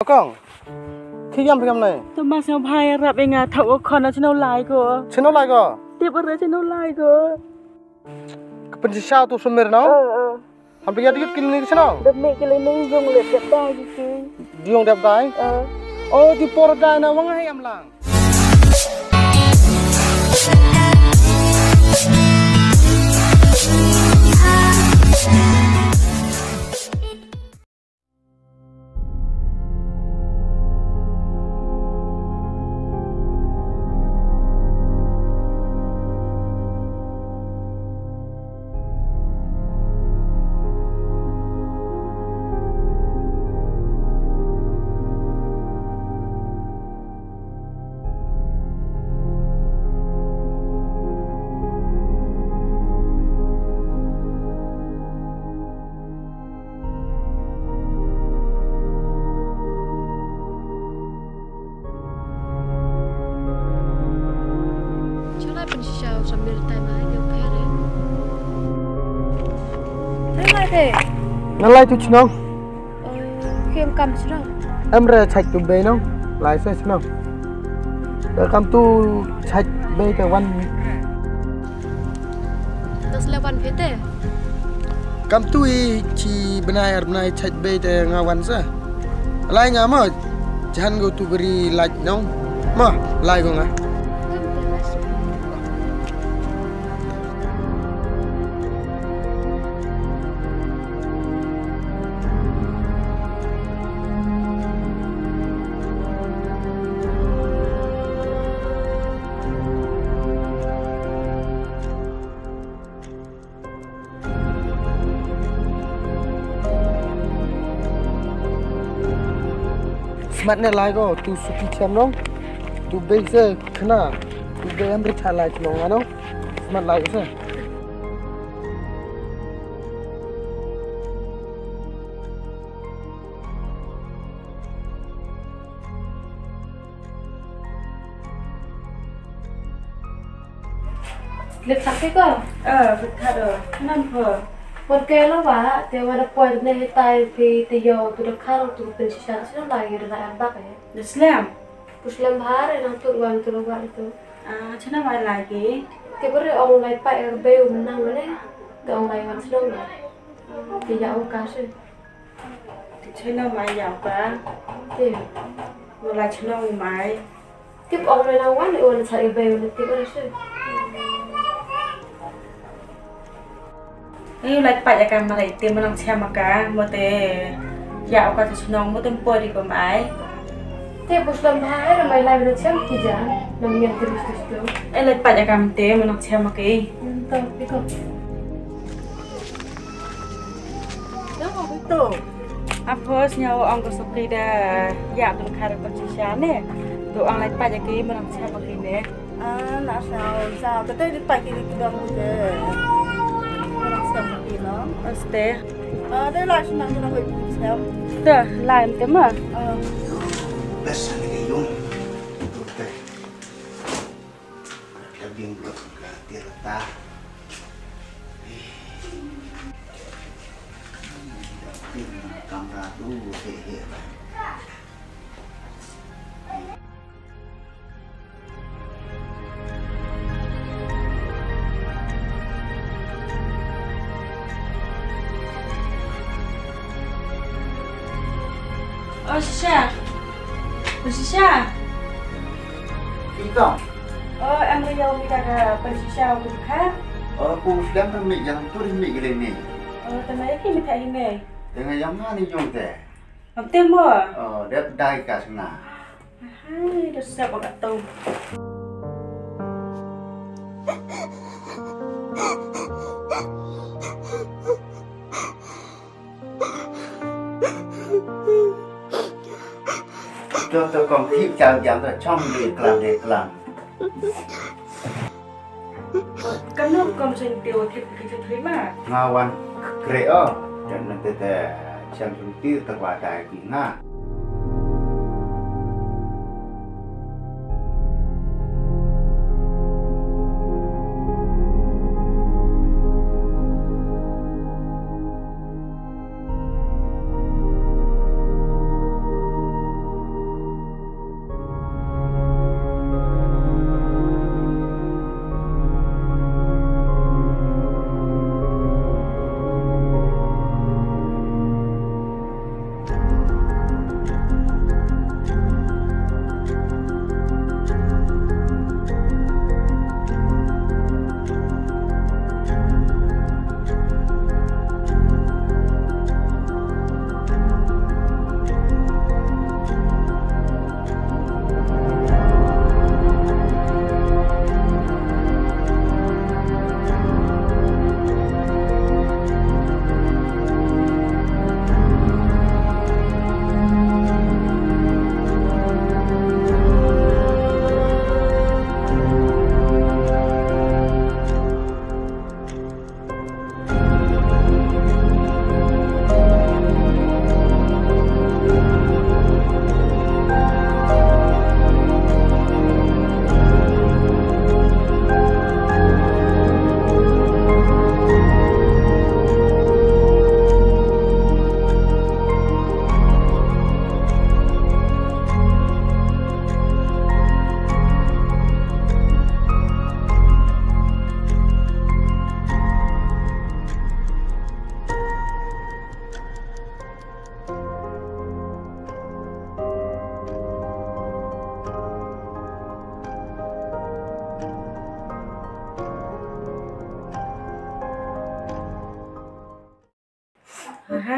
Kong, khi game này. Tôi mà sao hai rạp em à thầu con nó channel like cơ. Channel like cơ. Tiếp ở channel like cơ. Pencisau tu semir no. Hampir jadi kin ni channel. Demi kali ni dùng lihat đẹp đai chứ. Dùng đẹp đai. Oh di Porda na wang hay am lang. Sambil tanya aja keren. Nalai tu channel. Khi cầm channel. Em ra check tu bay no. Lai sai channel. Kam tu check bay ke one. Tas lewan pete. Kam tu ci benai check bay te ngawan sa. Lai ngama jangan go tu beri like no. Ma, lai go nga. Smart ne lai go tu suki cham no tu base khna tu be am ri chala chlo no smart lai se Lihat sakit kok? Betul ada. Kenapa? Porque lo va, te van a poder necesitar que te yo tu recaro tu pensar si no lagi de la amba ya. Islam. Pues la bahar en tu lugar itu. Cina mai lagi. Que por orang lain pak yang beu menang mana? Ke orang lain kan senang lah. Dia jauh kasih. Cina mai yang apa? Dia. Mulai cina mai. Tiếp ông này nào quá thì ông chạy về được tiếp ở đây. Ini like pak akan mulai tim menang siapa maka mote ya aku kata senang mote tempur di komai. Tapi bos lembah ramai lagi nak siapa kijan, namanya terus tu. Like pak akan tim menang siapa maka. Tahu, pikir. Jangan betul. Apa senyawa orang kesukai dah ya tu cara percaya ni. Tu orang like pak akan menang siapa maka ni. Nak sao, tapi di pagi ni kita mungkin. Este. Đây là sinh năng cho nó bị xéo. Tuh, lain tema. Besa ni yung tutte. Labing blok ka tirata. Kamera tu he. Oh, Shisha. Shisha. Ito. Oh, em bây giờ mình đã Shisha của khách. Aku sedang remik yang tu remik kali ni. Tadi lagi mình thấy ini. Dengan yang mana ni jom teh? Không tem mua. Dia dai kat sana. Hai, dah siap agak tahu. Tôi còn khiếp chào giảm rồi trong đề làm Kan lu kom sen teo tip kita terima. ngawan kreo dan nanti teh jam suntir terwadai binga.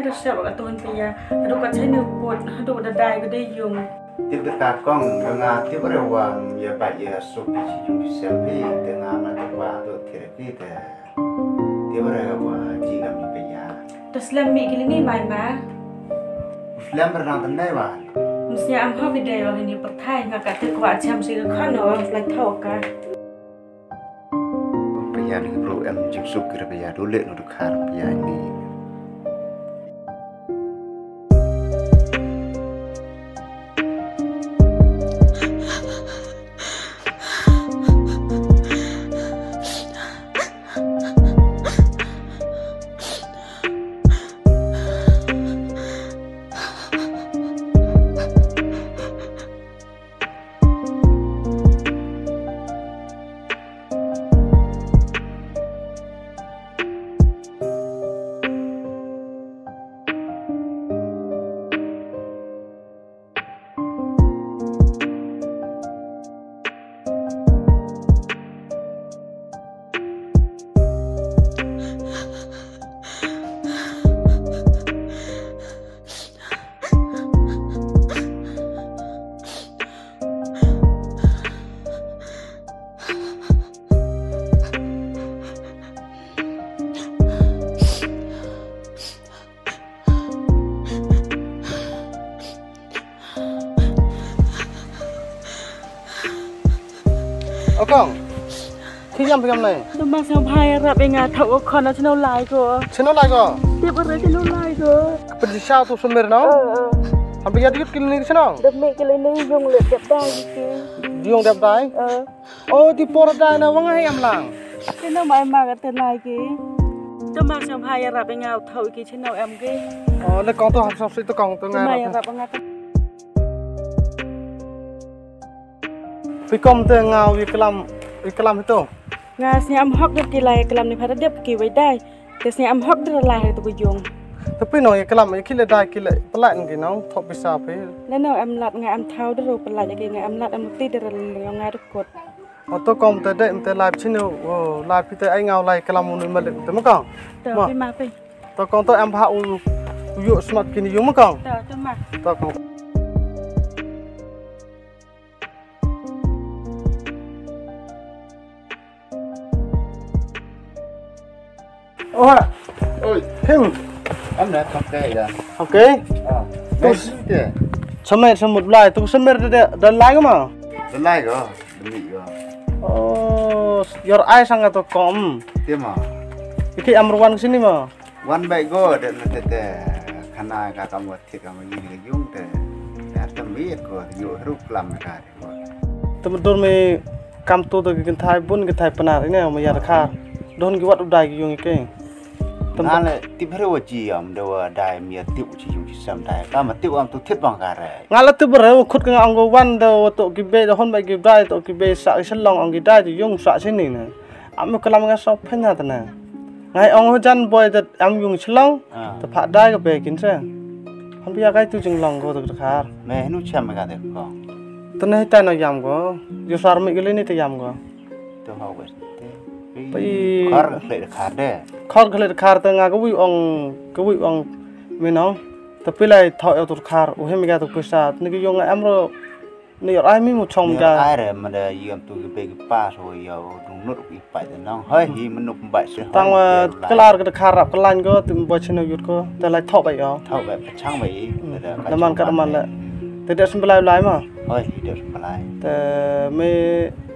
ada siapa katuan pia. Aduh kat saya nyebut. Aduh udah dai gede yung. Tiếp được cả con ngà tiếp rồi hoàng giờ bài giờ số bị chỉ dùng xem đi từ ngà mà từ qua từ therapy từ tiếp rồi hoàng chỉ làm gì bây giờ Terus lami gini ni mai ma. Islam pernah tendai bang Mesti am ho video ini pertai ngak kat kuat jam sih kan orang flight thau ka. bây giờ đừng rồi em chịu sụp cái bây giờ đối lệ nó được khá bây giờ đi Kong, khi nhâm này. Tôi mang sang phai rap em ngà thầu con nó channel like ko. Channel like ko. Tiếp ở channel like ko. Pedisau tu sumber no. Hampir jadi klinik sana. Demi klinik yung lihat đẹp đai ki. Yung đẹp đai. Oh, di pora đai na wang hay am lang. Cái nó mà em mang cái tên like ki. Tôi mang sang phai rap em ngà thầu ki channel em ki. Oh, le kong tu học sắp tu kong tu Tôi ngai. mang rap ngà. Pikom tu ngau iklam itu. Ngà sini am hok được ki lai kelam ni pada đẹp ki wai dai. Te sini am hok được lai tu yung. Tapi no iklam ikile dai kile pelan ki no thop bisa pe. Nên nào em lạt ngà em thao được rồi pelaj ki ngà em lạt em ti được ngà được cột. Atau kong tu dek mte live channel. Oh, live kita ai ngau lai kelam mun malik tu makang. Tờ pi ma pi. Tu kong tu em phau yuk smart kini yung makang. Tờ tôi ma. Tu kong. Oh, ôi him. em đã không kể rồi Okay. tôi thế Semer semut lai tu semer dan lai kemana? tôi like rồi đừng bị rồi Oh, your eyes sangat tu kom. tiếp mà Iki amruan sini mah. one by go dan nanti karena kata kamu tidak kamu ini jung teh ya tembik ko yuk ruk lam kan Temen me kam tu tu kita thai pun kita thai penar ini ama yar khar. Don ki wat udai ki yung iki. Nah, tip hero ji am dewa dai mia tip ji yung sam dai ka ma tip am tu thit bang ka re Ngala tu bere khut ka ang go wan do to ki be do hon ba ki dai to ki be sa ki long ang ki dai tu yung sa sini ne. Am kalam nga so phena ta na. Ngai ong ho jan boy that am yung chlong ta pha dai ka be kin sa. Hon bia kai tu jing long go tu khar. me nu cham ka de ko Tu nei ta no yam go. Yo sar mi gele ni ta yam go. to ho we Pai kar le ka de khor gele khar ta nga ko wi ong me no. Tapi lai thọ eu tu khar u he mi ga tu pesa ni ki yung am ro ni ai mi mu chong ga. ai re ma de yam tu ki be ki pa so yo dung nut ki pa de nong hơi hi man nu ba se Tang wa kelar ke khar rap kelan go tu bo chino yut ko ta lai thọ bai yo. thau be chang be Naman ka naman la. Te de sim lai ma. hơi hi de ma lai Te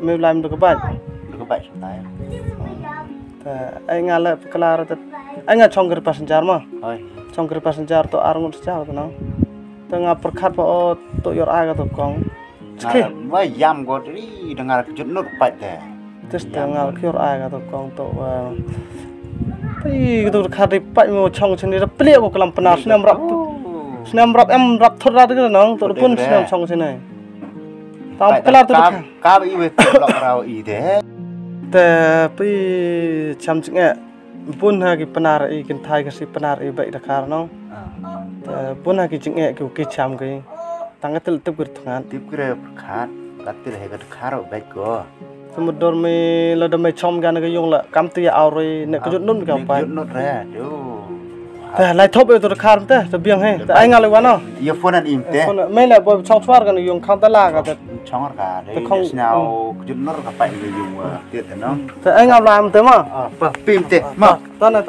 me lai mu ka ba. du ba so tai Te ai nga la kelar te ai nga chong ke passenger ma. hơi Chong ke passenger to arngut sejar tu nang. Te nga perkhat po to yor ai ga to kong. Ski. ma yam go ri dengar jut nut pa de Tes te nga yor ai ga to kong to pai tu khat ri pai mo chong chini ra ple ko kelam penar snam rap em rap thot ra de nang to pun snam chong chini. Tang kelar tu ka be we lok rau i de te pi cham chinge pun ha ki penar I kin thai ka si penar I bai da khar no te pun ha ki chinge ki cham ki tang ka tel tep gur thangan tip kre khat katil he ka kharo be ko semudor me la da me chom gan ka yung la kam ti au roi ne ka jut nun ka pa jut nut re do แต่ไล่ทบอยู่ตัวคาร์มเต้จะเบี้ยงให้แต่ไอ้งานเลยวันเนาะ Ia phone an im te. คนไม่แหละบอยช่องชวาร์กันอยู่ข้างตลาดกันแต่ Chong ka dei snao jun nor ka pai le yung tiet no. แต่ไอ้งานลามเต็มอ่ะ Pa pim te. Ma. ตอนนั้น